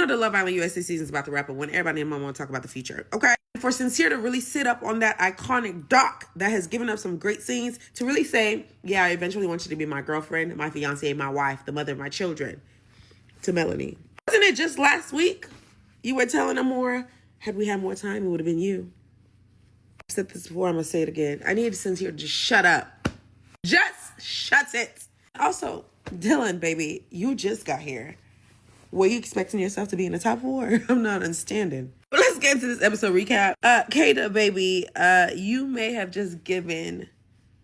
know the Love Island USA season is about to wrap up when everybody and mom want to talk about the future, okay? For Sincere to really sit up on that iconic doc that has given up some great scenes, to really say, yeah, I eventually want you to be my girlfriend, my fiance, my wife, the mother of my children, to Melanie. Wasn't it just last week you were telling Amora, had we had more time, it would have been you? I've said this before, I'm going to say it again. I need Sincere to just shut up. Just shut it. Also, Dylan, baby, you just got here. Were you expecting yourself to be in the top 4? I'm not understanding. But let's get into this episode recap. Kata, baby, you may have just given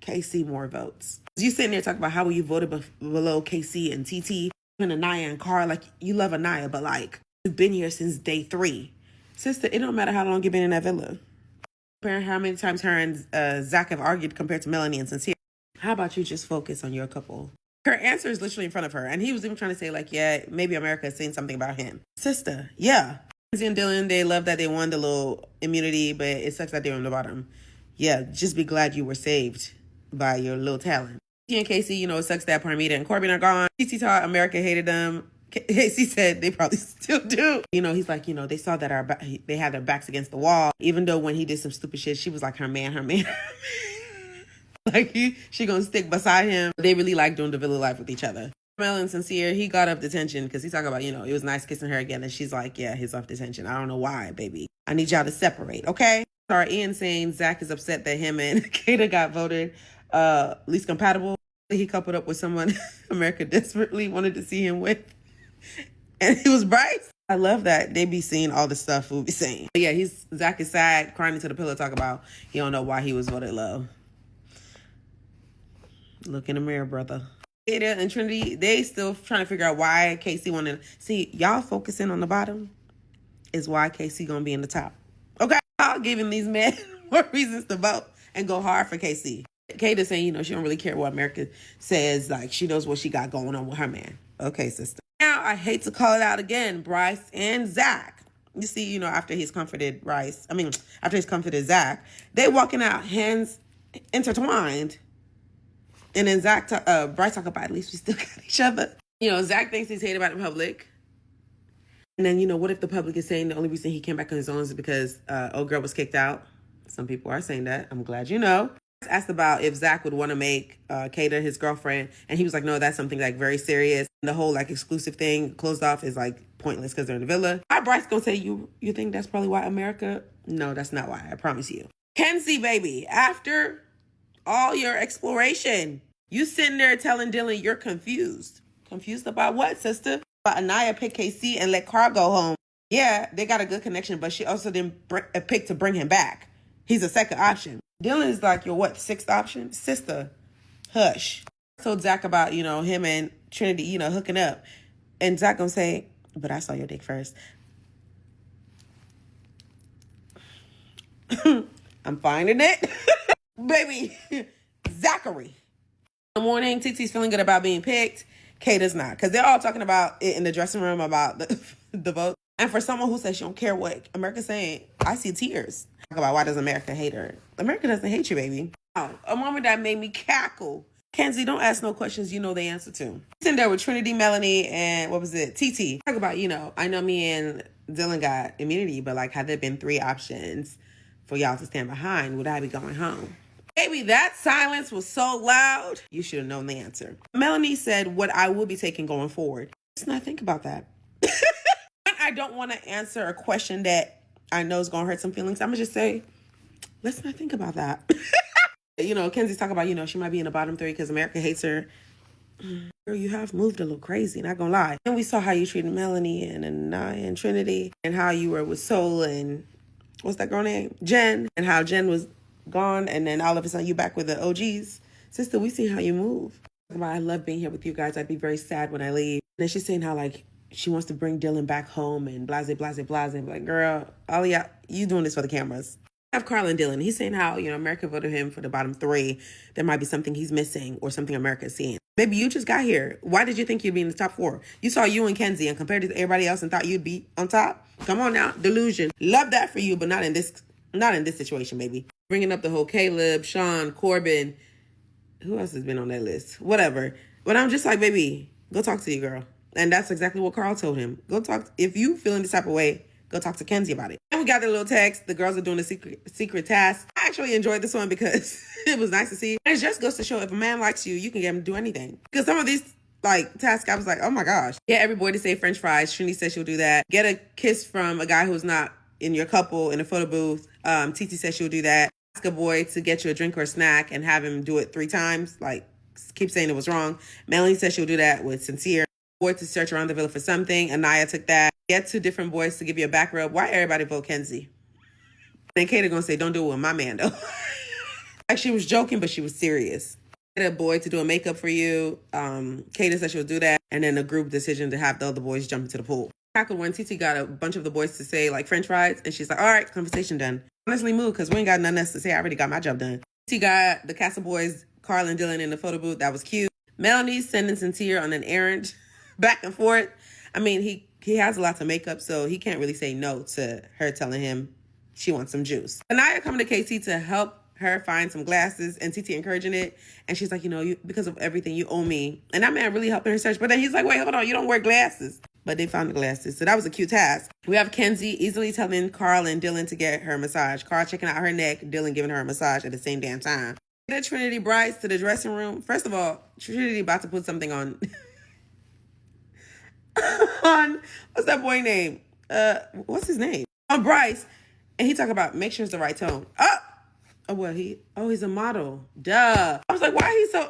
KC more votes. You sitting there talking about how you voted below KC and TT, and Anaya and Carl. Like, you love Anaya, but like, you've been here since day 3. Sister, it don't matter how long you've been in that villa. Comparing how many times her and Zach have argued compared to Melanie and Sincere. How about you just focus on your couple? Her answer is literally in front of her. And he was even trying to say, like, yeah, maybe America is saying something about him. Sister, yeah. Kenzie and Dylan, they love that they won the little immunity, but it sucks that they're on the bottom. Yeah, just be glad you were saved by your little talent. He and Casey, you know, it sucks that Parmita and Corbin are gone. TT thought America hated them. Casey said they probably still do. You know, he's like, you know, they saw that they had their backs against the wall. Even though when he did some stupid shit, she was like, her man. Like, she gonna stick beside him. They really like doing the villa life with each other. Mel and Sincere, he got up detention because he's talking about, you know, it was nice kissing her again. And she's like, yeah, he's off detention. I don't know why, baby. I need y'all to separate, okay? Sorry, Ian saying Zach is upset that him and Kata got voted least compatible. He coupled up with someone America desperately wanted to see him with. And it was Bryce. I love that they be seeing all the stuff we'll be saying. But yeah, Zach is sad, crying into the pillow, talking about he don't know why he was voted low. Look in the mirror, brother. Ada and Trinity, they still trying to figure out why Casey wanted to see y'all focusing on the bottom is why Casey gonna be in the top. Okay, I'll giving these men more reasons to vote and go hard for Casey. Kata saying, you know, she don't really care what America says. Like, she knows what she got going on with her man. Okay, sister. Now, I hate to call it out again, Bryce and Zach. You see, you know, after he's comforted Zach, they walking out, hands intertwined. And then Bryce talk about, at least we still got each other. You know, Zach thinks he's hated by the public. And then, you know, what if the public is saying the only reason he came back on his own is because old girl was kicked out? Some people are saying that. I'm glad you know. Asked about if Zach would want to make Kata his girlfriend. And he was like, no, that's something like very serious. And the whole like exclusive thing closed off is like pointless because they're in the villa. Why Bryce gonna say you think that's probably why America? No, that's not why. I promise you. Kenzie, baby, after all your exploration, you sitting there telling Dylan you're confused. Confused about what, sister? About Anaya pick KC and let Carl go home. Yeah, they got a good connection, but she also didn't pick to bring him back. He's a second option. Dylan is like your what, 6th option? Sister, hush. I told Zach about, you know, him and Trinity, you know, hooking up. And Zach gonna say, but I saw your dick first. I'm finding it. Baby, Zachary. In the morning, TT's feeling good about being picked. Kata's not. Because they're all talking about it in the dressing room about the vote. And for someone who says she don't care what America's saying, I see tears. Talk about why does America hate her? America doesn't hate you, baby. Oh, a moment that made me cackle. Kenzie, don't ask no questions you know the answer to. Sitting there with Trinity, Melanie, and what was it? TT. Talk about, you know, I know me and Dylan got immunity, but like, had there been 3 options for y'all to stand behind, would I be going home? Baby, that silence was so loud. You should have known the answer. Melanie said what I will be taking going forward. Let's not think about that. I don't want to answer a question that I know is going to hurt some feelings. I'm going to just say, let's not think about that. You know, Kenzie's talking about, you know, she might be in the bottom 3 because America hates her. Girl, you have moved a little crazy, not going to lie. And we saw how you treated Melanie and Anaya and Trinity and how you were with Soul and what's that girl name? Jen. And how Jen was gone and then all of a sudden you back with the OGs. Sister, we see how you move. I love being here with you guys. I'd be very sad when I leave. And then she's saying how like she wants to bring Dylan back home and blase. And like, girl, all y'all, you doing this for the cameras. I have Carl and Dylan. He's saying how, you know, America voted him for the bottom 3. There might be something he's missing or something America's seeing. Maybe you just got here. Why did you think you'd be in the top 4? You saw you and Kenzie and compared it to everybody else and thought you'd be on top? Come on now. Delusion. Love that for you, but not in this situation, baby. Bringing up the whole Caleb, Sean, Corbin. Who else has been on that list? Whatever. But I'm just like, baby, go talk to your girl. And that's exactly what Carl told him. Go talk. If you feeling this type of way, go talk to Kenzie about it. And we got the little text. The girls are doing the secret task. I actually enjoyed this one because it was nice to see. And it just goes to show if a man likes you, you can get him to do anything. Because some of these tasks, I was like, oh my gosh. Get every boy to say French fries. Trini says she'll do that. Get a kiss from a guy who's not in your couple in a photo booth. Titi says she'll do that. Ask a boy to get you a drink or a snack and have him do it 3 times. Keep saying it was wrong. Melanie says she'll do that with Sincere. Boy to search around the villa for something. Anaya took that. Get 2 different boys to give you a back rub. Why everybody vote Kenzie? And Kata gonna say, don't do it with my man, though. She was joking, but she was serious. Get a boy to do a makeup for you. Kata said she'll do that. And then a group decision to have the other boys jump into the pool. Cackled when Titi got a bunch of the boys to say, French fries. And she's like, all right, conversation done. Honestly, move, because we ain't got nothing else to say. I already got my job done. Titi got the Castle boys, Carl and Dylan in the photo booth. That was cute. Melanie's sending Sincere on an errand back and forth. I mean, he has a lot to make up, so he can't really say no to her telling him she wants some juice. Anaya coming to KT to help her find some glasses, and Titi encouraging it. And she's like, you because of everything, you owe me. And that man really helping her search. But then he's like, wait, hold on, you don't wear glasses. But they found the glasses. So that was a cute task. We have Kenzie easily telling Carl and Dylan to get her a massage. Carl checking out her neck, Dylan giving her a massage at the same damn time. Get Trinity Bryce to the dressing room. First of all, Trinity about to put something on. What's that boy name? What's his name? On Bryce. And he talk about make sure it's the right tone. He's a model. Duh. I was like, why is he so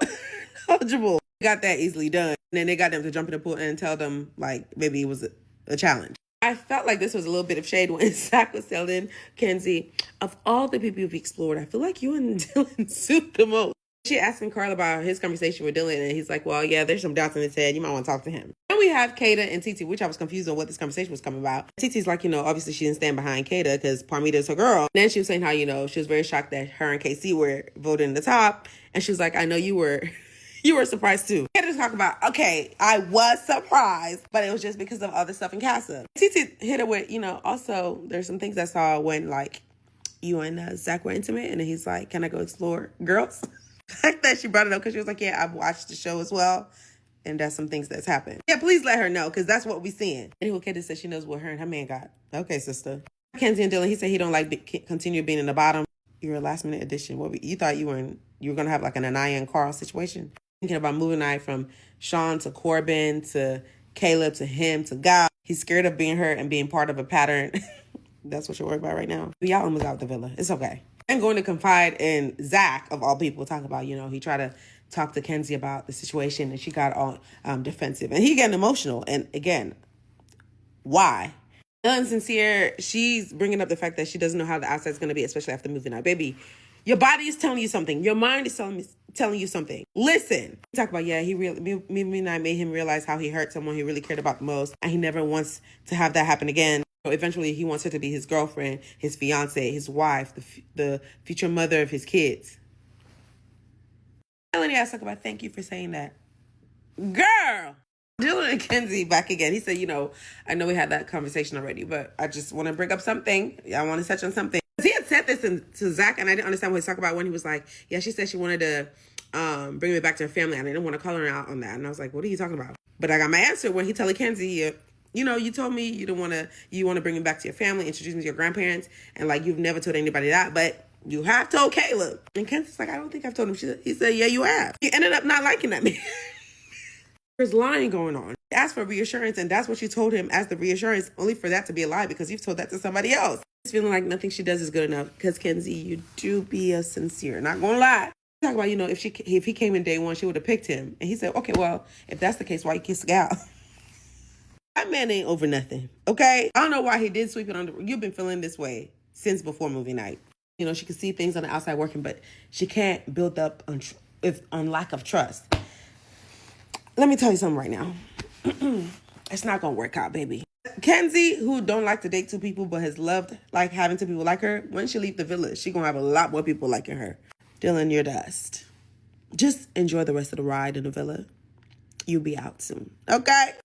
knowledgeable? Got that easily done. And then they got them to jump in the pool and tell them maybe it was a challenge. I felt like this was a little bit of shade when Zach was telling Kenzie, of all the people you've explored, I feel like you and Dylan suit the most. She asking Carl about his conversation with Dylan, and he's like, well, yeah, there's some doubts in his head. You might want to talk to him. Then we have Kata and Titi, which I was confused on what this conversation was coming about. Titi's like, obviously she didn't stand behind Kata because Parmita's her girl. And then she was saying how, she was very shocked that her and KC were voted in the top. And she was like, I know you were surprised too. Kata talk about, okay, I was surprised, but it was just because of other stuff in Casa. Titi hit her with, also there's some things I saw when you and Zach were intimate, and then he's like, can I go explore girls? Like that she brought it up because she was like, yeah, I've watched the show as well, and that's some things that's happened. Yeah, please let her know, because that's what we seeing. Anyway, Kata said she knows what her and her man got. Okay, sister. Kenzie and Dylan, he said he don't continue being in the bottom. You're a last minute addition. You thought you were going to have an Anaya and Carl situation? Thinking about moving night from Sean to Corbin to Caleb to him to God. He's scared of being hurt and being part of a pattern. That's what you're worried about right now. Y'all almost out the villa. It's okay. And going to confide in Zach, of all people, talk about, he tried to talk to Kenzie about the situation and she got all defensive. And he getting emotional. And again, why? Ellen Sincere, she's bringing up the fact that she doesn't know how the outside's going to be, especially after moving out. Baby, your body is telling you something. Your mind is telling you something. Listen. Talk about, me and I made him realize how he hurt someone he really cared about the most. And he never wants to have that happen again. Eventually, he wants her to be his girlfriend, his fiance, his wife, the future mother of his kids. Melanie asked talk about, thank you for saying that. Girl! Dylan and Kenzie back again. He said, I know we had that conversation already, but I just want to bring up something. I want to touch on something. He had said this to Zach, and I didn't understand what he was talking about when he was like, yeah, she said she wanted to bring me back to her family, and I didn't want to call her out on that. And I was like, what are you talking about? But I got my answer when he told Kenzie, you told me you want to bring me back to your family, introduce me to your grandparents, and you've never told anybody that, but you have told Caleb. And Kenzie's like, I don't think I've told him. He said, yeah, you have. You ended up not liking that man. There's lying going on. He asked for reassurance, and that's what you told him as the reassurance, only for that to be a lie because you've told that to somebody else. He's feeling like nothing she does is good enough because, Kenzie, you do be a sincere. Not gonna lie. Talk about, if he came in day one, she would have picked him. And he said, okay, well, if that's the case, why you kiss the gal? That man ain't over nothing, okay? I don't know why he did sweep it under. You've been feeling this way since before movie night. She can see things on the outside working, but she can't build up on lack of trust. Let me tell you something right now. It's not going to work out, baby. Kenzie, who don't like to date 2 people, but has loved having 2 people like her, when she leave the village, she going to have a lot more people liking her. Dylan, you're dust. Just enjoy the rest of the ride in the villa. You'll be out soon, okay?